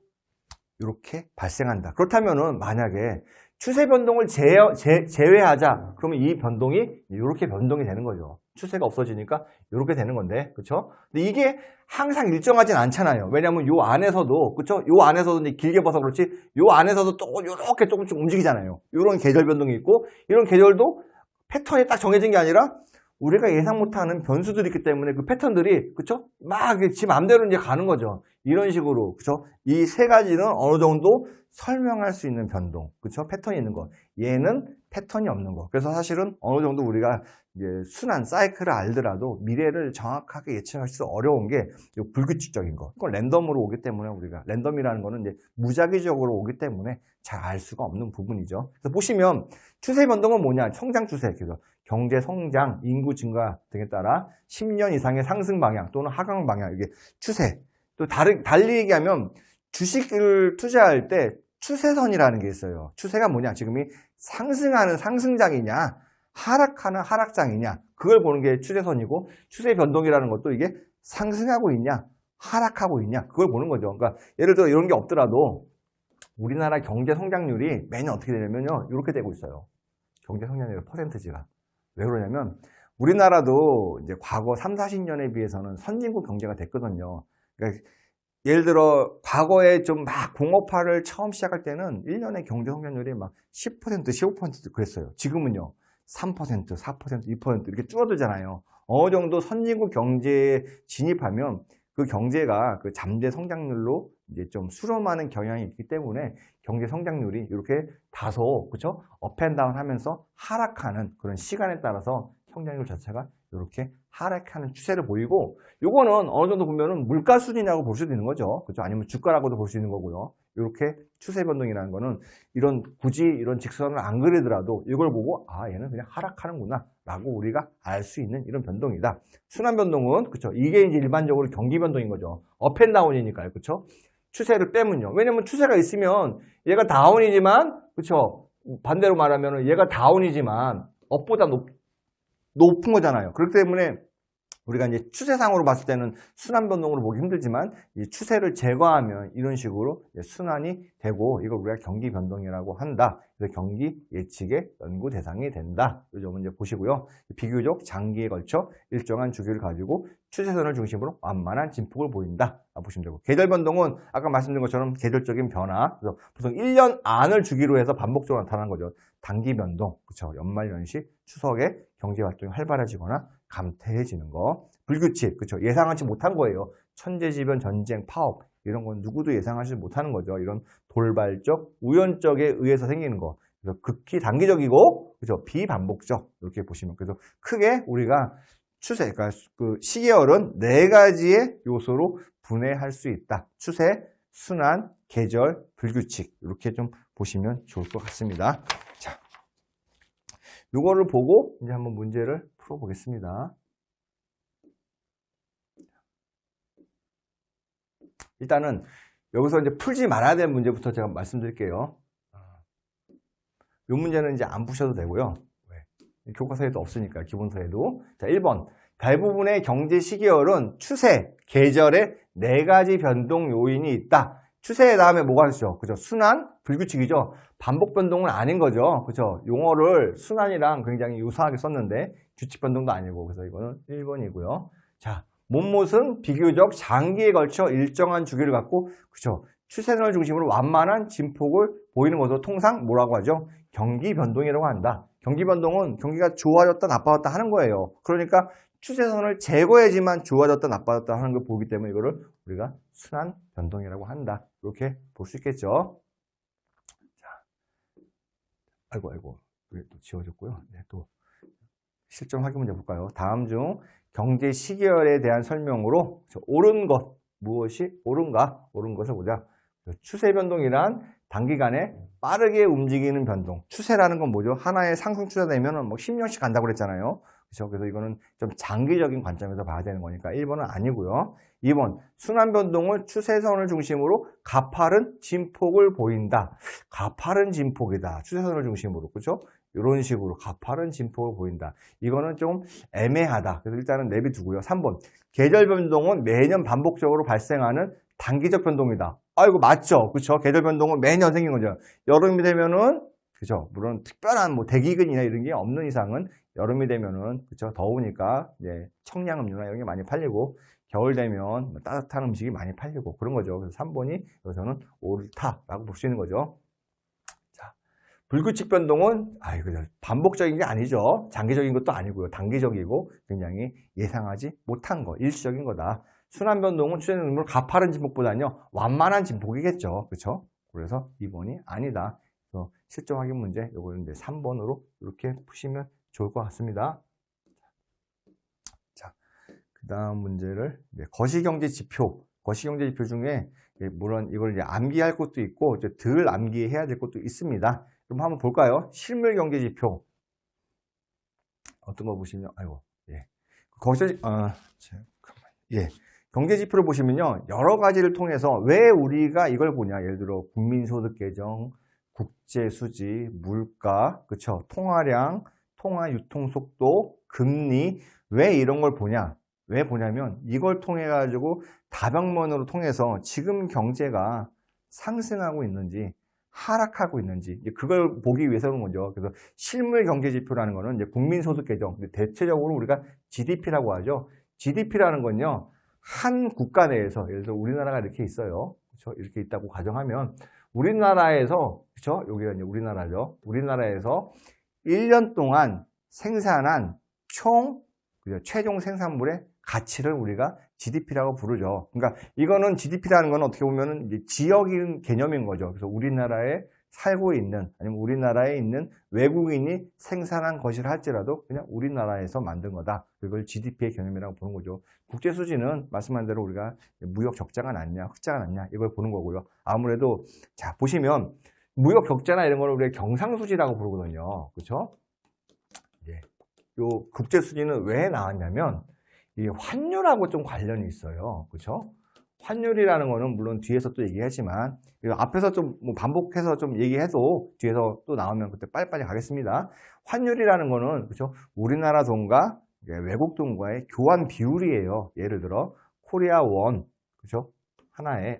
이렇게 발생한다. 그렇다면은 만약에 추세 변동을 제외하자. 그러면 이 변동이 이렇게 변동이 되는 거죠. 추세가 없어지니까 이렇게 되는 건데, 그렇죠? 근데 이게 항상 일정하진 않잖아요. 왜냐하면 요 안에서도, 그렇죠? 요 안에서도 이제 길게 봐서 그렇지, 요 안에서도 또 이렇게 조금씩 움직이잖아요. 이런 계절 변동이 있고, 이런 계절도 패턴이 딱 정해진 게 아니라 우리가 예상 못하는 변수들이 있기 때문에 그 패턴들이, 그렇죠? 막 지 마음대로 이제 가는 거죠. 이런 식으로, 그렇죠? 이 세 가지는 어느 정도 설명할 수 있는 변동, 그렇죠? 패턴이 있는 거. 얘는 패턴이 없는 거. 그래서 사실은 어느 정도 우리가 이제 순환 사이클을 알더라도 미래를 정확하게 예측할 수 어려운 게 불규칙적인 거. 그건 랜덤으로 오기 때문에 우리가 랜덤이라는 거는 이제 무작위적으로 오기 때문에 잘 알 수가 없는 부분이죠. 그래서 보시면 추세 변동은 뭐냐? 성장 추세. 그래서 경제 성장, 인구 증가 등에 따라 10년 이상의 상승 방향 또는 하강 방향 이게 추세. 또 달리 얘기하면 주식을 투자할 때 추세선이라는 게 있어요. 추세가 뭐냐? 지금이 상승하는 상승장이냐, 하락하는 하락장이냐, 그걸 보는 게 추세선이고, 추세 변동이라는 것도 이게 상승하고 있냐, 하락하고 있냐? 그걸 보는 거죠. 그러니까 예를 들어 이런 게 없더라도 우리나라 경제 성장률이 매년 어떻게 되냐면요. 이렇게 되고 있어요. 경제 성장률 퍼센트지가. 왜 그러냐면 우리나라도 이제 과거 3, 40년에 비해서는 선진국 경제가 됐거든요. 그러니까 예를 들어 과거에 좀 막 공업화를 처음 시작할 때는 1년에 경제 성장률이 막 10%, 15% 그랬어요. 지금은요. 3%, 4%, 2% 이렇게 줄어들잖아요. 어느 정도 선진국 경제에 진입하면 그 경제가 그 잠재 성장률로 이제 좀 수렴하는 경향이 있기 때문에 경제 성장률이 이렇게 다소 그렇죠? 업앤다운 하면서 하락하는 그런 시간에 따라서 성장률 자체가 이렇게 하락하는 추세를 보이고, 요거는 어느 정도 보면은 물가 수준이라고 볼 수도 있는 거죠. 그렇죠? 아니면 주가라고도 볼 수 있는 거고요. 이렇게 추세 변동이라는 거는 이런 굳이 이런 직선을 안 그리더라도 이걸 보고 아 얘는 그냥 하락하는구나 라고 우리가 알 수 있는 이런 변동이다. 순환 변동은 그렇죠? 이게 이제 일반적으로 경기 변동인 거죠. 업앤다운이니까요. 그렇죠? 추세를 빼면요. 왜냐면 추세가 있으면 얘가 다운이지만 그렇죠? 반대로 말하면 얘가 다운이지만 업보다 높은 거잖아요. 그렇기 때문에 우리가 이제 추세상으로 봤을 때는 순환 변동으로 보기 힘들지만 이 추세를 제거하면 이런 식으로 순환이 되고 이걸 우리가 경기 변동이라고 한다. 그래서 경기 예측의 연구 대상이 된다. 이 점은 이제 보시고요. 비교적 장기에 걸쳐 일정한 주기를 가지고 추세선을 중심으로 완만한 진폭을 보인다. 보시면 되고, 계절 변동은 아까 말씀드린 것처럼 계절적인 변화. 그래서 보통 1년 안을 주기로 해서 반복적으로 나타나는 거죠. 단기 변동, 그렇죠. 연말 연시, 추석에 경제 활동이 활발해지거나 감퇴해지는 거. 불규칙, 그렇죠. 예상하지 못한 거예요. 천재지변, 전쟁, 파업 이런 건 누구도 예상하지 못하는 거죠. 이런 돌발적, 우연적에 의해서 생기는 거. 그래서 극히 단기적이고, 그렇죠. 비반복적 이렇게 보시면, 그래서 크게 우리가 추세, 그러니까 그 시계열은 4가지의 요소로 분해할 수 있다. 추세, 순환, 계절, 불규칙 이렇게 좀 보시면 좋을 것 같습니다. 자, 요거를 보고 이제 한번 문제를 풀어보겠습니다. 일단은 여기서 이제 풀지 말아야 될 문제부터 제가 말씀드릴게요. 이 문제는 이제 안 푸셔도 되고요. 교과서에도 없으니까 기본서에도. 자, 1번. 대부분의 경제 시기열은 추세, 계절에 4가지 변동 요인이 있다. 추세 다음에 뭐가 있죠? 그죠? 순환, 불규칙이죠. 반복 변동은 아닌 거죠. 그죠? 용어를 순환이랑 굉장히 유사하게 썼는데 규칙 변동도 아니고, 그래서 이거는 1번이고요. 자, 못못은 비교적 장기에 걸쳐 일정한 주기를 갖고, 그죠? 추세선을 중심으로 완만한 진폭을 보이는 것으로 통상 뭐라고 하죠? 경기 변동이라고 한다. 경기 변동은 경기가 좋아졌다 나빠졌다 하는 거예요. 그러니까 추세선을 제거해야지만 좋아졌다 나빠졌다 하는 걸 보기 때문에 이거를 우리가 순환 변동이라고 한다. 이렇게 볼 수 있겠죠. 자, 아이고 이게 또 지워졌고요. 네, 또 실전 확인 문제 볼까요? 다음 중 경제 시기열에 대한 설명으로 옳은 것 무엇이 옳은가? 옳은 것을 보자. 추세 변동이란 단기간에 빠르게 움직이는 변동. 추세라는 건 뭐죠? 하나의 상승 추세가 되면 뭐 10년씩 간다고 그랬잖아요. 그렇죠? 그래서 이거는 좀 장기적인 관점에서 봐야 되는 거니까 1번은 아니고요. 2번, 순환 변동을 추세선을 중심으로 가파른 진폭을 보인다. 가파른 진폭이다. 추세선을 중심으로. 그렇죠? 이런 식으로 가파른 진폭을 보인다. 이거는 좀 애매하다. 그래서 일단은 내비두고요. 3번, 계절 변동은 매년 반복적으로 발생하는 단기적 변동이다. 아이고, 맞죠? 그쵸? 계절 변동은 매년 생긴 거죠. 여름이 되면은, 그죠? 물론 특별한 뭐 대기근이나 이런 게 없는 이상은 여름이 되면은, 그쵸? 더우니까, 이제 청량음료나 이런 게 많이 팔리고, 겨울 되면 따뜻한 음식이 많이 팔리고, 그런 거죠. 그래서 3번이 여기서는 옳다라고 볼 수 있는 거죠. 자, 불규칙 변동은, 반복적인 게 아니죠. 장기적인 것도 아니고요. 단기적이고, 굉장히 예상하지 못한 거, 일시적인 거다. 순환 변동은 추세 능률 가파른 진폭보다는요 완만한 진폭이겠죠. 그렇죠? 그래서 2번이 아니다. 그래서 실전 확인 문제 요거는 이제 3번으로 이렇게 푸시면 좋을 것 같습니다. 자, 그다음 문제를 거시경제 지표. 거시경제 지표 중에 물론 이걸 이제 암기할 것도 있고 이제 덜 암기해야 될 것도 있습니다. 그럼 한번 볼까요? 실물 경제 지표. 어떤 거 보시면 경제지표를 보시면요 여러 가지를 통해서 왜 우리가 이걸 보냐, 예를 들어 국민소득 계정, 국제수지, 물가, 그쵸, 통화량, 통화 유통속도, 금리, 왜 이런 걸 보냐, 왜 보냐면 이걸 통해 가지고 다방면으로 통해서 지금 경제가 상승하고 있는지 하락하고 있는지 그걸 보기 위해서 그런 거죠. 그래서 실물 경제 지표라는 거는 이제 국민소득 계정, 대체적으로 우리가 GDP라고 하죠. GDP라는 건요, 한 국가 내에서, 예를 들어 우리나라가 이렇게 있어요. 그렇죠? 이렇게 있다고 가정하면 우리나라에서, 그렇죠? 여기가 이제 우리나라죠. 우리나라에서 1년 동안 생산한 총 최종 생산물의 가치를 우리가 GDP라고 부르죠. 그러니까 이거는 GDP라는 건 어떻게 보면은 이제 지역인 개념인 거죠. 그래서 우리나라에 살고 있는 아니면 우리나라에 있는 외국인이 생산한 것이라 할지라도 그냥 우리나라에서 만든 거다. 그걸 GDP의 개념이라고 보는 거죠. 국제 수지는 말씀한 대로 우리가 무역 적자가 났냐, 흑자가 났냐 이걸 보는 거고요. 아무래도 자 보시면 무역 적자나 이런 거를 우리가 경상수지라고 부르거든요. 그렇죠? 예. 요 국제 수지는 왜 나왔냐면 이 환율하고 좀 관련이 있어요. 그렇죠? 환율이라는 거는 물론 뒤에서 또 얘기하지만 앞에서 좀 반복해서 좀 얘기해도 뒤에서 또 나오면 그때 빨리빨리 가겠습니다. 환율이라는 거는 그렇죠? 우리나라 돈과 외국 돈과의 교환 비율이에요. 예를 들어 코리아 원 그렇죠? 하나에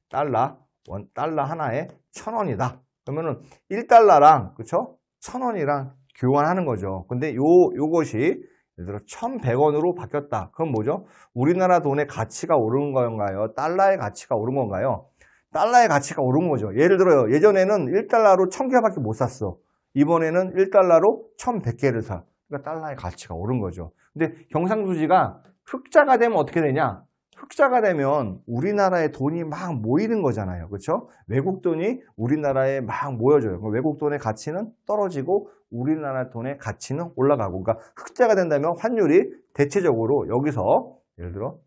달러 하나에 1,000원이다. 그러면은 1달러랑 그렇죠? 1,000원이랑 교환하는 거죠. 근데 요것이 예를 들어 1,100원으로 바뀌었다. 그럼 뭐죠? 우리나라 돈의 가치가 오른 건가요? 달러의 가치가 오른 건가요? 달러의 가치가 오른 거죠. 예를 들어요. 예전에는 1달러로 1,000개밖에 못 샀어. 이번에는 1달러로 1,100개를 사. 그러니까 달러의 가치가 오른 거죠. 근데 경상수지가 흑자가 되면 어떻게 되냐? 흑자가 되면 우리나라에 돈이 막 모이는 거잖아요. 그렇죠? 외국 돈이 우리나라에 막 모여져요. 외국 돈의 가치는 떨어지고 우리나라 돈의 가치는 올라가고. 그러니까 흑자가 된다면 환율이 대체적으로 여기서 예를 들어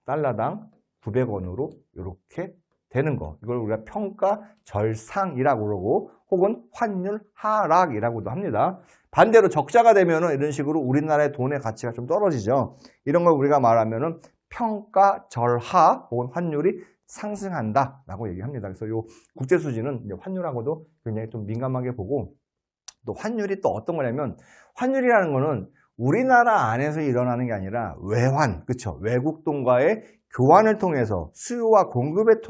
달러당 900원으로 이렇게 되는 거. 이걸 우리가 평가 절상이라고 그러고 혹은 환율 하락이라고도 합니다. 반대로 적자가 되면은 이런 식으로 우리나라의 돈의 가치가 좀 떨어지죠. 이런 걸 우리가 말하면은 평가 절하 혹은 환율이 상승한다 라고 얘기합니다. 그래서 이 국제수지는 환율하고도 굉장히 좀 민감하게 보고 또 환율이 또 어떤 거냐면 환율이라는 거는 우리나라 안에서 일어나는 게 아니라 외환, 그렇죠? 외국 돈과의 교환을 통해서 수요와 공급을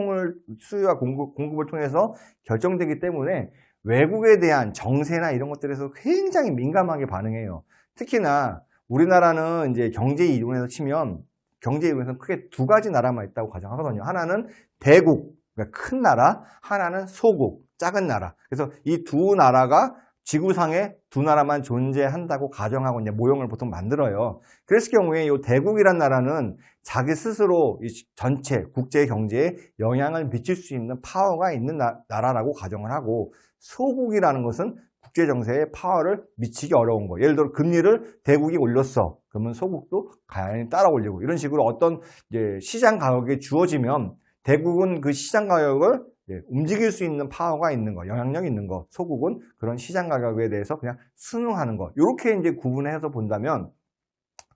통해서 결정되기 때문에 외국에 대한 정세나 이런 것들에서 굉장히 민감하게 반응해요. 특히나 우리나라는 이제 경제 이론에서 치면 경제 이론에서는 크게 두 가지 나라만 있다고 가정하거든요. 하나는 대국, 그러니까 큰 나라, 하나는 소국, 작은 나라. 그래서 이 두 나라가 지구상에 두 나라만 존재한다고 가정하고 이제 모형을 보통 만들어요. 그랬을 경우에 이 대국이란 나라는 자기 스스로 이 전체 국제 경제에 영향을 미칠 수 있는 파워가 있는 나라라고 가정을 하고 소국이라는 것은 국제 정세에 파워를 미치기 어려운 거. 예를 들어 금리를 대국이 올렸어. 그러면 소국도 가연히 따라 올리고 이런 식으로 어떤 이제 시장 가격이 주어지면 대국은 그 시장 가격을 움직일 수 있는 파워가 있는 거, 영향력이 있는 거. 소국은 그런 시장 가격에 대해서 그냥 순응하는 거. 이렇게 이제 구분해서 본다면,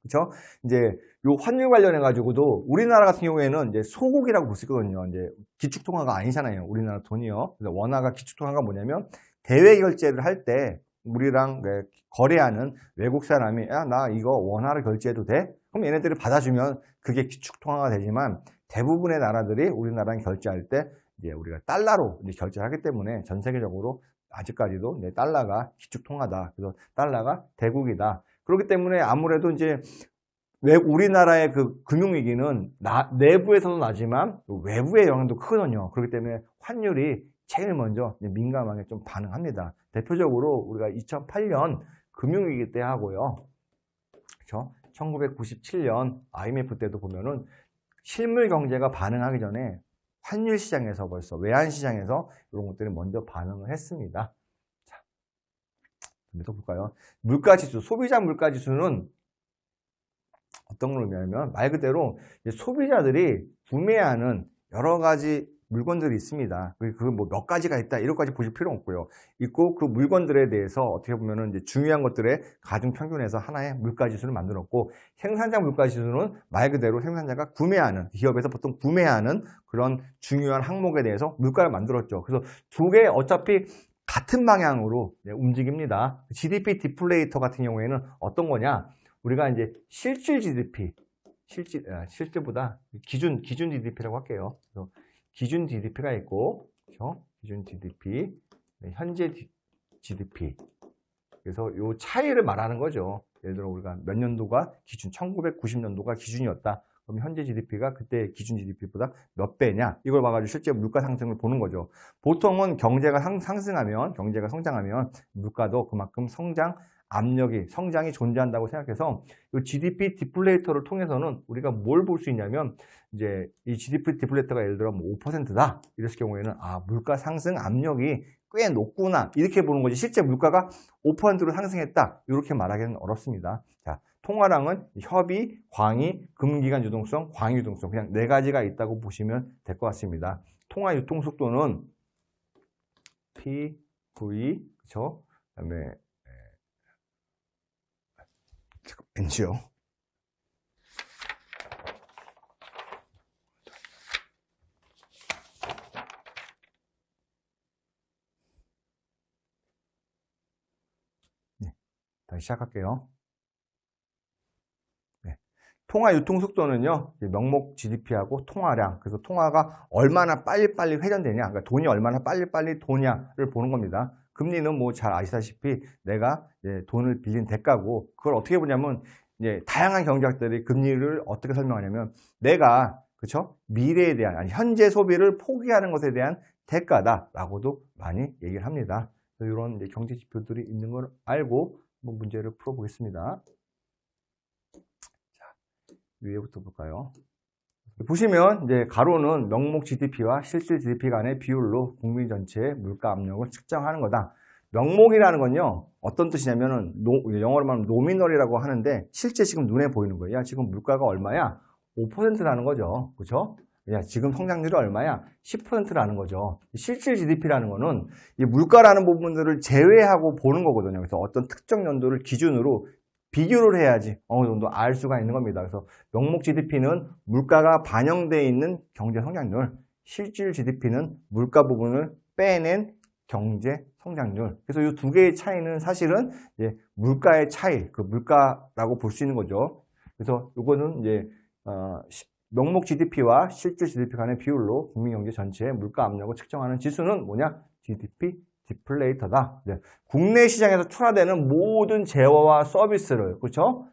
그렇죠? 이제 요 환율 관련해 가지고도 우리나라 같은 경우에는 이제 소국이라고 볼 수 있거든요. 이제 기축통화가 아니잖아요. 우리나라 돈이요. 그래서 원화가 기축통화가 뭐냐면 대외 결제를 할 때 우리랑 거래하는 외국 사람이 야, 나 이거 원화로 결제해도 돼? 그럼 얘네들이 받아주면 그게 기축통화가 되지만 대부분의 나라들이 우리나라랑 결제할 때 이제 우리가 달러로 이제 결제를 하기 때문에 전 세계적으로 아직까지도 이제 달러가 기축통화다. 그래서 달러가 대국이다. 그렇기 때문에 아무래도 이제 우리나라의 그 금융위기는 내부에서도 나지만 외부의 영향도 크거든요. 그렇기 때문에 환율이 제일 먼저 민감하게 좀 반응합니다. 대표적으로 우리가 2008년 금융위기 때 하고요. 그렇죠? 1997년 IMF 때도 보면은 실물 경제가 반응하기 전에 환율 시장에서 벌써 외환 시장에서 이런 것들이 먼저 반응을 했습니다. 자, 또 볼까요? 물가지수, 소비자 물가지수는 어떤 걸 의미하냐면 말 그대로 소비자들이 구매하는 여러 가지 물건들이 있습니다. 그 뭐 몇 가지가 있다 이런까지 보실 필요 없고요. 있고 그 물건들에 대해서 어떻게 보면은 이제 중요한 것들의 가중 평균에서 하나의 물가지수를 만들었고 생산자 물가지수는 말 그대로 생산자가 구매하는 기업에서 보통 구매하는 그런 중요한 항목에 대해서 물가를 만들었죠. 그래서 두 개 어차피 같은 방향으로 움직입니다. GDP 디플레이터 같은 경우에는 어떤 거냐? 우리가 이제 실질 GDP 실질보다 기준 GDP라고 할게요. 그래서 기준 GDP가 있고, 그렇죠? 기준 GDP, 현재 GDP. 그래서 요 차이를 말하는 거죠. 예를 들어 우리가 몇 년도가 기준, 1990년도가 기준이었다. 그럼 현재 GDP가 그때 기준 GDP보다 몇 배냐? 이걸 봐가지고 실제 물가 상승을 보는 거죠. 보통은 경제가 상승하면, 경제가 성장하면 물가도 그만큼 성장이 존재한다고 생각해서 이 GDP 디플레이터를 통해서는 우리가 뭘 볼 수 있냐면 이제 이 GDP 디플레이터가 예를 들어 뭐 5%다 이랬을 경우에는 물가 상승 압력이 꽤 높구나 이렇게 보는 거지 실제 물가가 5%로 상승했다 이렇게 말하기는 어렵습니다. 자, 통화량은 협의, 광의, 금기간 유동성, 광의 유동성 그냥 네 가지가 있다고 보시면 될 것 같습니다. 통화 유통 속도는 P, V, 그렇죠? 그다음에 벤치요. 네, 다시 시작할게요. 네. 통화 유통 속도는요, 명목 GDP하고 통화량, 그래서 통화가 얼마나 빨리빨리 회전되냐, 그러니까 돈이 얼마나 빨리빨리 도냐를 보는 겁니다. 금리는 뭐 잘 아시다시피 내가 돈을 빌린 대가고 그걸 어떻게 보냐면 다양한 경제학들이 금리를 어떻게 설명하냐면 내가 그렇죠? 미래에 대한 아니 현재 소비를 포기하는 것에 대한 대가다라고도 많이 얘기를 합니다. 이런 경제 지표들이 있는 걸 알고 한번 문제를 풀어보겠습니다. 자, 위에부터 볼까요? 보시면 가로는 명목 GDP와 실질 GDP 간의 비율로 국민 전체의 물가 압력을 측정하는 거다. 명목이라는 건요 어떤 뜻이냐면은 영어로 말하면 노미널이라고 하는데 실제 지금 눈에 보이는 거예요. 야, 지금 물가가 얼마야? 5%라는 거죠. 그렇죠? 야, 지금 성장률이 얼마야? 10%라는 거죠. 실질 GDP라는 거는 이 물가라는 부분들을 제외하고 보는 거거든요. 그래서 어떤 특정 연도를 기준으로 비교를 해야지 어느 정도 알 수가 있는 겁니다. 그래서 명목 GDP는 물가가 반영되어 있는 경제 성장률, 실질 GDP는 물가 부분을 빼낸 경제 성장률. 그래서 이 두 개의 차이는 사실은 물가의 차이, 그 물가라고 볼 수 있는 거죠. 그래서 이거는 명목 GDP와 실질 GDP 간의 비율로 국민경제 전체의 물가 압력을 측정하는 지수는 뭐냐? GDP 디플레이터다. 국내 시장에서 출하되는 모든 재화와 서비스를 그렇죠?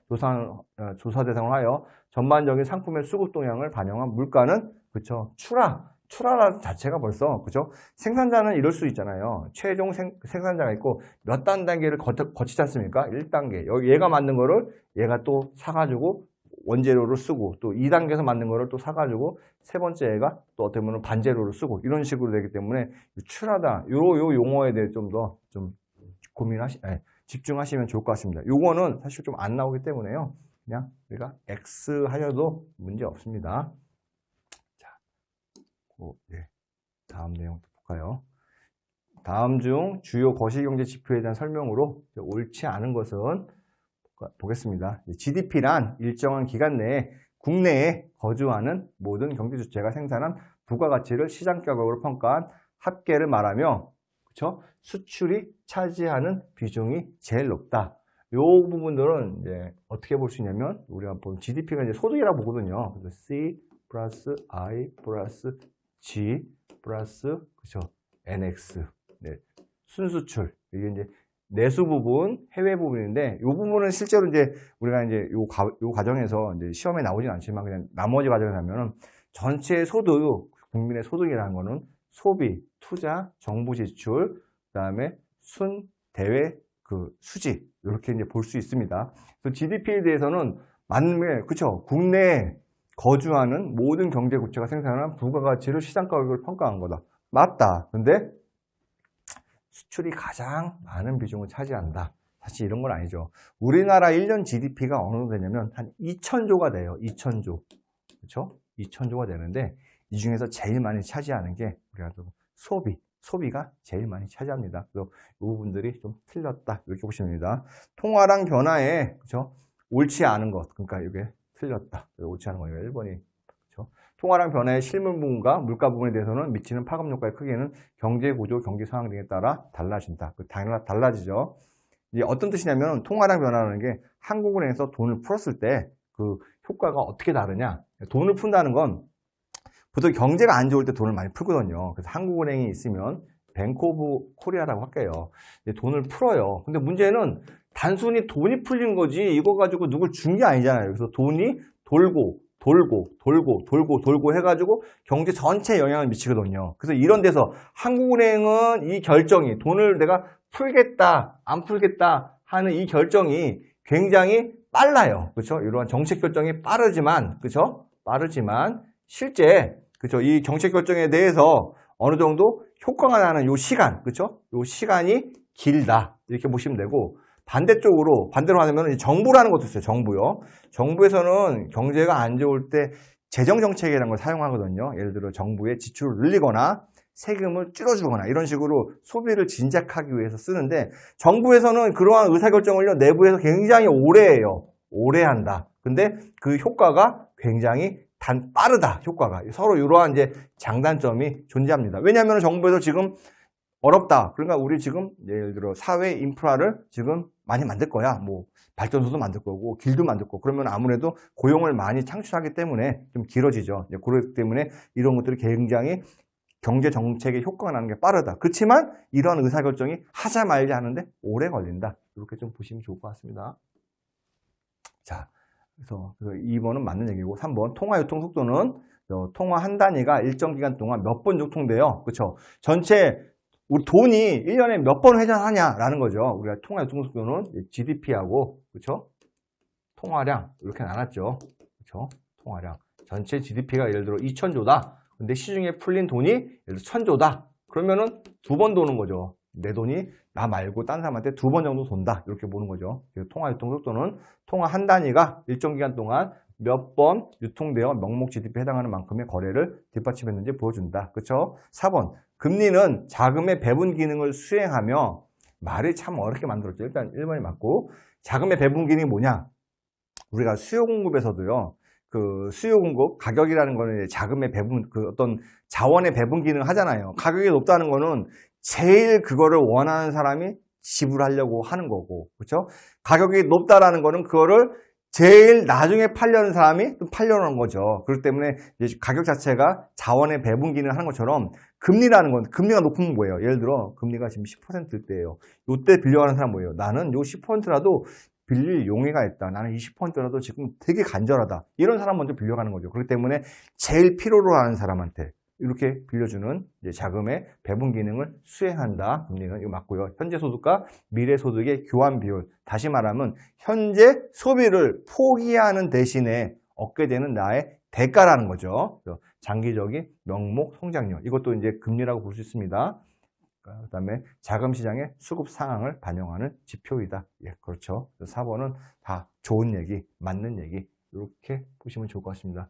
조사 대상으로 하여 전반적인 상품의 수급 동향을 반영한 물가는 그렇죠? 출하라는 자체가 벌써 그렇죠? 생산자는 이럴 수 있잖아요. 최종 생산자가 있고 몇 단계를 거치지 않습니까? 1단계. 여기 얘가 만든 거를 얘가 또 사가지고 원재료를 쓰고 또 2단계에서 만든 거를 또 사가지고 세 번째 애가 또 어떻게 보면 반재료를 쓰고 이런 식으로 되기 때문에 출하다 요 용어에 대해 좀 더 좀 집중하시면 좋을 것 같습니다. 요거는 사실 좀 안 나오기 때문에요. 그냥 우리가 X 하셔도 문제 없습니다. 자, 다음 내용 볼까요? 다음 중 주요 거시경제 지표에 대한 설명으로 옳지 않은 것은 보겠습니다. GDP란 일정한 기간 내에 국내에 거주하는 모든 경제 주체가 생산한 부가가치를 시장 가격으로 평가한 합계를 말하며 그렇죠? 수출이 차지하는 비중이 제일 높다. 이 부분들은 어떻게 볼 수 있냐면 우리가 보면 GDP가 소득이라고 보거든요. 그래서 C 플러스 I 플러스 G 플러스 그렇죠? NX 순수출 이게 내수 부분, 해외 부분인데 이 부분은 실제로 우리가 요 과정에서 시험에 나오진 않지만 그냥 나머지 과정에 하면은 전체 소득, 국민의 소득이라는 거는 소비, 투자, 정부 지출, 그다음에 대외 수지 이렇게 볼 수 있습니다. 그래서 GDP에 대해서는 맞는 그렇죠? 국내에 거주하는 모든 경제 구체가 생산하는 부가가치를 시장 가격으로 평가한 거다. 맞다. 근데 수출이 가장 많은 비중을 차지한다. 사실 이런 건 아니죠. 우리나라 1년 GDP가 어느 정도 되냐면 한 2,000조가 돼요. 2,000조. 그렇죠? 2,000조가 되는데 이 중에서 제일 많이 차지하는 게 우리가 소비가 제일 많이 차지합니다. 그래서 이 부분들이 좀 틀렸다. 이렇게 보시면 됩니다. 통화량 변화에 그렇죠? 옳지 않은 것. 그러니까 이게 틀렸다. 옳지 않은 거니까 1번이 그렇죠? 통화량 변화의 실물 부분과 물가 부분에 대해서는 미치는 파급 효과의 크기는 경제 구조, 경기 상황 등에 따라 달라진다. 달라지죠. 이제 어떤 뜻이냐면 통화량 변화라는 게 한국은행에서 돈을 풀었을 때 그 효과가 어떻게 다르냐? 돈을 푼다는 건 보통 경제가 안 좋을 때 돈을 많이 풀거든요. 그래서 한국은행이 있으면 뱅크 오브 코리아라고 할게요. 돈을 풀어요. 근데 문제는 단순히 돈이 풀린 거지 이거 가지고 누굴 준 게 아니잖아요. 그래서 돈이 돌고 해가지고 경제 전체에 영향을 미치거든요. 그래서 이런 데서 한국은행은 이 결정이 돈을 내가 풀겠다 안 풀겠다 하는 이 결정이 굉장히 빨라요. 그렇죠? 이러한 정책 결정이 빠르지만 그렇죠? 빠르지만 실제 그렇죠? 이 정책 결정에 대해서 어느 정도 효과가 나는 요 시간 그렇죠? 요 시간이 길다 이렇게 보시면 되고 반대로 하면 정부라는 것도 있어요. 정부요. 정부에서는 경제가 안 좋을 때 재정정책이라는 걸 사용하거든요. 예를 들어 정부의 지출을 늘리거나 세금을 줄여주거나 이런 식으로 소비를 진작하기 위해서 쓰는데 정부에서는 그러한 의사결정을요 내부에서 굉장히 오래 해요. 오래 한다. 근데 그 효과가 굉장히 빠르다. 효과가. 서로 이러한 이제 장단점이 존재합니다. 왜냐하면 정부에서 지금 어렵다. 그러니까 우리 지금 예를 들어 사회 인프라를 지금 많이 만들 거야. 뭐 발전소도 만들 거고 길도 만들 거고 그러면 아무래도 고용을 많이 창출하기 때문에 좀 길어지죠. 그렇기 때문에 이런 것들이 굉장히 경제 정책의 효과가 나는 게 빠르다. 그렇지만 이러한 의사결정이 하자 말자 하는데 오래 걸린다. 이렇게 좀 보시면 좋을 것 같습니다. 자, 그래서 2번은 맞는 얘기고 3번 통화 유통 속도는 통화 한 단위가 일정 기간 동안 몇 번 유통돼요. 그렇죠? 전체 우리 돈이 1년에 몇 번 회전하냐라는 거죠. 우리가 통화 유통 속도는 GDP하고 그렇죠? 통화량 이렇게 나눴죠. 그렇죠? 통화량. 전체 GDP가 예를 들어 2,000조다. 근데 시중에 풀린 돈이 예를 들어 1,000조다. 그러면은 2번 도는 거죠. 내 돈이 나 말고 딴 사람한테 2번 정도 돈다. 이렇게 보는 거죠. 통화 유통 속도는 통화 한 단위가 일정 기간 동안 몇 번 유통되어 명목 GDP에 해당하는 만큼의 거래를 뒷받침했는지 보여준다. 그렇죠? 4번. 금리는 자금의 배분 기능을 수행하며 말이 참 어렵게 만들었죠. 일단 1번이 맞고 자금의 배분 기능이 뭐냐? 우리가 수요 공급에서도요. 그 수요 공급 가격이라는 거는 자금의 배분 그 어떤 자원의 배분 기능을 하잖아요. 가격이 높다는 거는 제일 그거를 원하는 사람이 지불하려고 하는 거고. 그렇죠? 가격이 높다라는 거는 그거를 제일 나중에 팔려는 사람이 또 팔려는 거죠. 그렇기 때문에 이제 가격 자체가 자원의 배분 기능을 하는 것처럼 금리라는 건 금리가 높으면 뭐예요? 예를 들어 금리가 지금 10%일 때예요. 이때 빌려가는 사람 뭐예요? 나는 요 10%라도 빌릴 용의가 있다. 나는 20%라도 지금 되게 간절하다. 이런 사람 먼저 빌려가는 거죠. 그렇기 때문에 제일 필요로 하는 사람한테 이렇게 빌려주는 이제 자금의 배분 기능을 수행한다. 금리는 이거 맞고요. 현재 소득과 미래 소득의 교환 비율. 다시 말하면 현재 소비를 포기하는 대신에 얻게 되는 나의 대가라는 거죠. 장기적인 명목 성장률. 이것도 이제 금리라고 볼 수 있습니다. 그 다음에 자금 시장의 수급 상황을 반영하는 지표이다. 예, 그렇죠. 4번은 다 좋은 얘기, 맞는 얘기. 이렇게 보시면 좋을 것 같습니다.